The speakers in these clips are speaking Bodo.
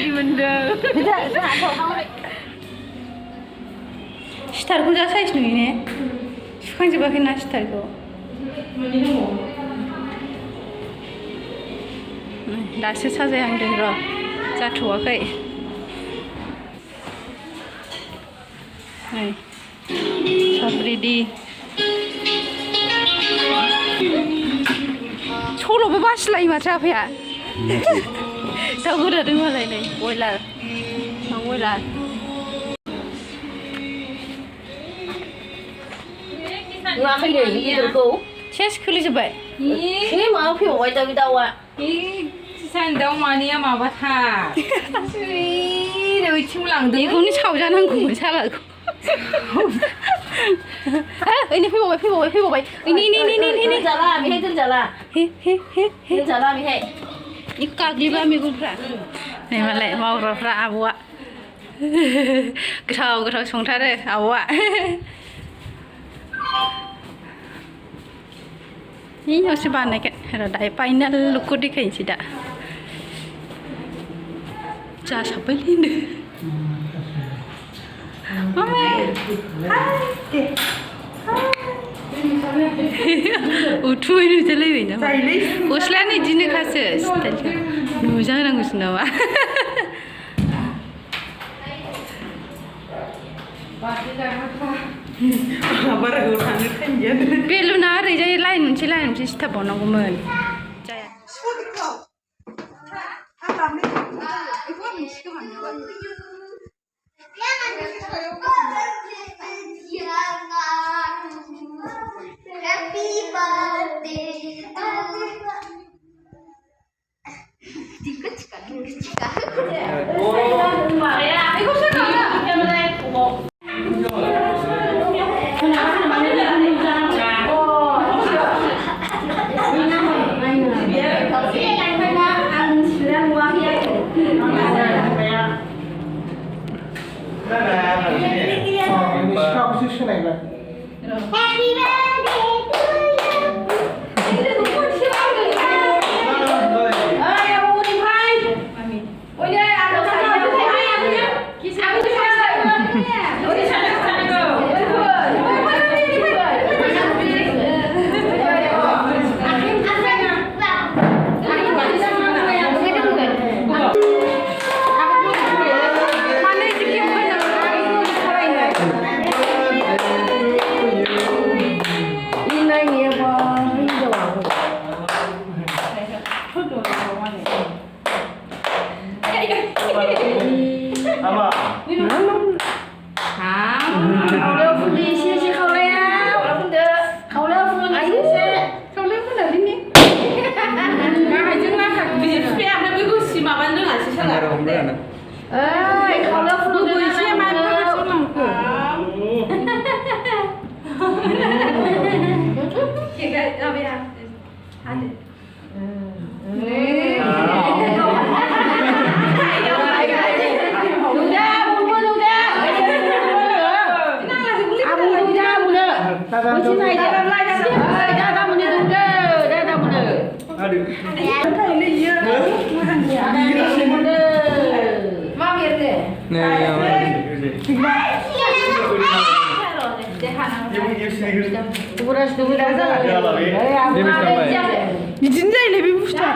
बायदि मोनदों सिटारखौ जा साइज नुयो ने सुखांजोबाखै ना सिटारखौ दासो साजायहांदों र' जाथ'वाखै नै सब रेडि सल'बो बासिलायो माथो आफाया दाउ गोदादों मालाय नै बयलार दाउ बयलार नुवाखै नै बेदरखौ सेस खोलैजोब्बाय माबा फैबावबाय दा बे दाउआ सान दाउ मानैया माबाथार ओइथिं लांदों बेखौनो सावजानांगौमोन सालाखौ ओइनै फैबावबाय नै जाला बेहाय दोनजाला दोनजाला बेहाय बेखौ गाग्लिबा मैगंफ्रा नै मालाय मावग्राफ्रा आब'आ गोथाव संथारो आब'आ इयावसो बानायगोन र' दायो फाइनाल लुकखौ देखायनोसै दा जासाबबायलै उथुमै नुजालायबाय नामा गस्लायानो बिदिनोखासो स्टाइलखौ नुजा होनांगौसो नामा बेलुना ओरैजाय लाइन मोनसे सिथाबबावनांगौमोन जाया बिदिनो जायोलै बे बुस्थुआ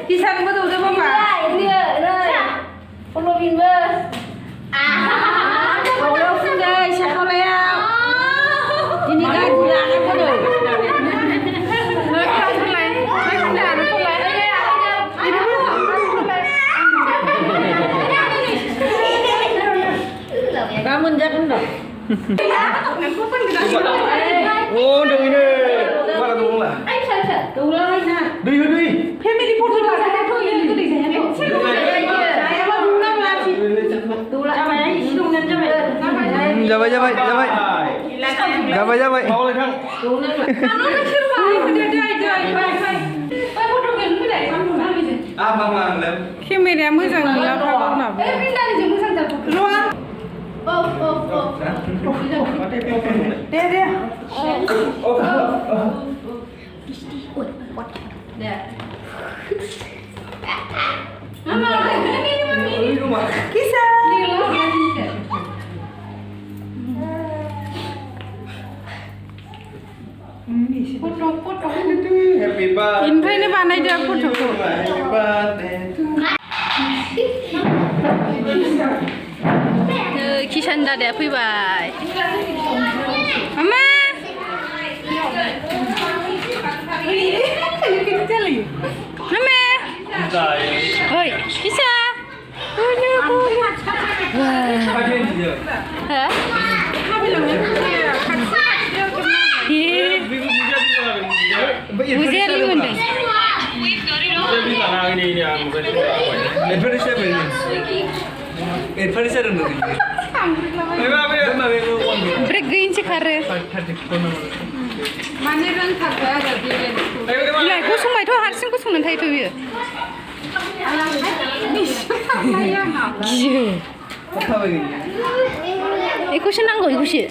हिसानबो दौदो बाबा फुलबिनबो खावलायाव फुनदो इसा खावलायाव दिनै गाज्रि लानांगौ गाबोन जागोन र' दौनो बारा दौला दौलाबायना दै हो दै फेमिलि फट' लाजानायाथ' गोदै जाबाय केमेराया मोजां नंला दे Happy birthday. 인파이네 바나이다 포토고. Happy birthday. 키샨 다데 फैबाय. 엄마. 엄마. 어이, 키샤. 와. 해? 예. 무지야 리문데. Break green sih kare. माने रोंथारबाय आरो बेरायनो Lah, kusung mai tuh harusnya kusung nanti itu ya. Gila. Iku senang kok iku sih.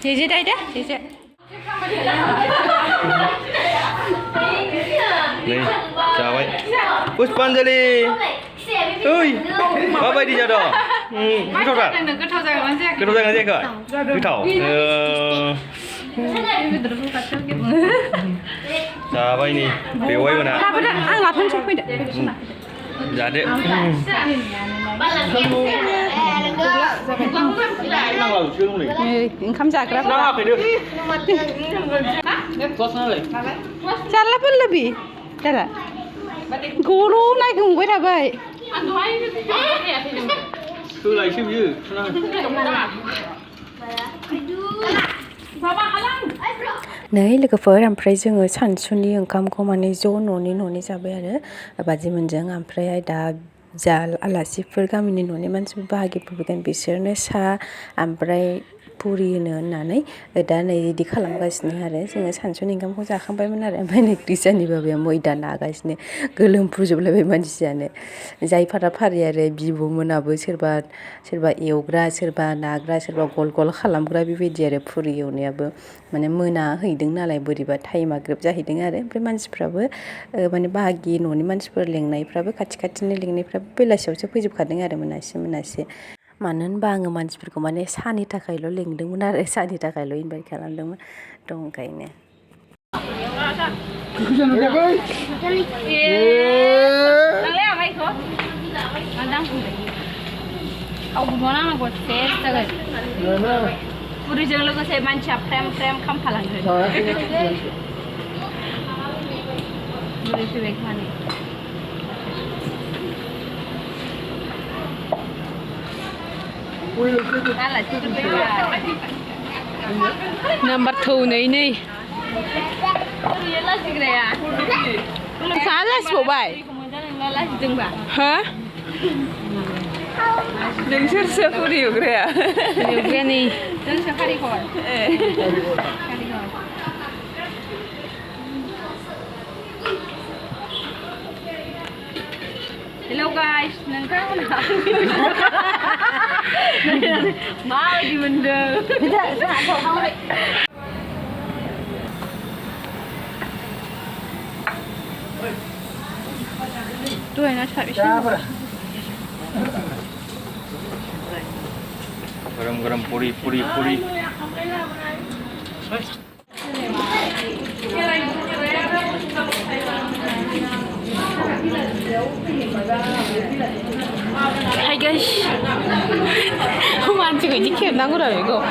Jeje dah dah, jeje. Nih, chào anh. Puspanjali. Ui, bapak đi ra đó. Cái thau ra. cái thau dài con Cái thau ra cái gì cơ? Cái thau. Chào anh nè. Biểu ấy mà nè. Apa dah? Ah, lapar cukup dah. Dạ đấy. Năng là chưa không nhỉ? Kamsa kerap. Nó phải được. Có sao này? Salah pun lebih. Cara. Guru naik gue dah baik. Cứ này siêu dữ. नै लोगोफोर ओमफ्राय जोङो सानसुनि ओंखामखौ माने ज' न'नि जाबाय आरो बाजैमोनजों ओमफ्राय दा जा आलासिफोर गामिनि न'नि मानसिफोर बाहागिफोर फैगोन बिसोरनो साहा ओमफ्राय पुरि होनो होननानै दा नै रेडि खालामगासिनो आरो जोङो सानसुनि ओंखामखौ जाखांबायमोन आरो ओमफ्राय नै क्रिसानि बाबाया मैदा नागासिनो गोलोमफ्रुजोबलायबाय मानसियानो जाय फारि आरो बिब'मोनाबो सोरबा एवग्रा सोरबा नाग्रा सोरबा गल गल खालामग्रा बेबायदि आरो पुरि एवनायाबो माने मोनाहैदों नालाय बोरैबा टाइमा ग्रोब जाहैदों आरो ओमफ्राय मानसिफ्राबो माने बाहागि न'नि मानसिफोर लेंनायफ्राबो खाथिनि लेंनायफ्राबो बेलासियावसो फैजोबखादों आरो मोनासे मानो होनबा आङो मानसिफोरखौ माने साहानि थाखायल' लेंदोंमोन आरो साहानि थाखायल' इनभाइट खालामदोंमोन थ' ओंखायनो Purijों लोगोसे मानसिया फ्रेम खामफालाङो बुरै फैबाय खानि Nomor 2 này Salah sebab baik. Hah? Đừng sơ puri juga ya. Juga nih. Dan sekali kau. Hello guys, nangkang mana? Mau di benda. Tidak, saya tahu mau deh. Tuh enak sekali. Garam puri. Hai guys. Không 찍어 이렇게 나오라 이거.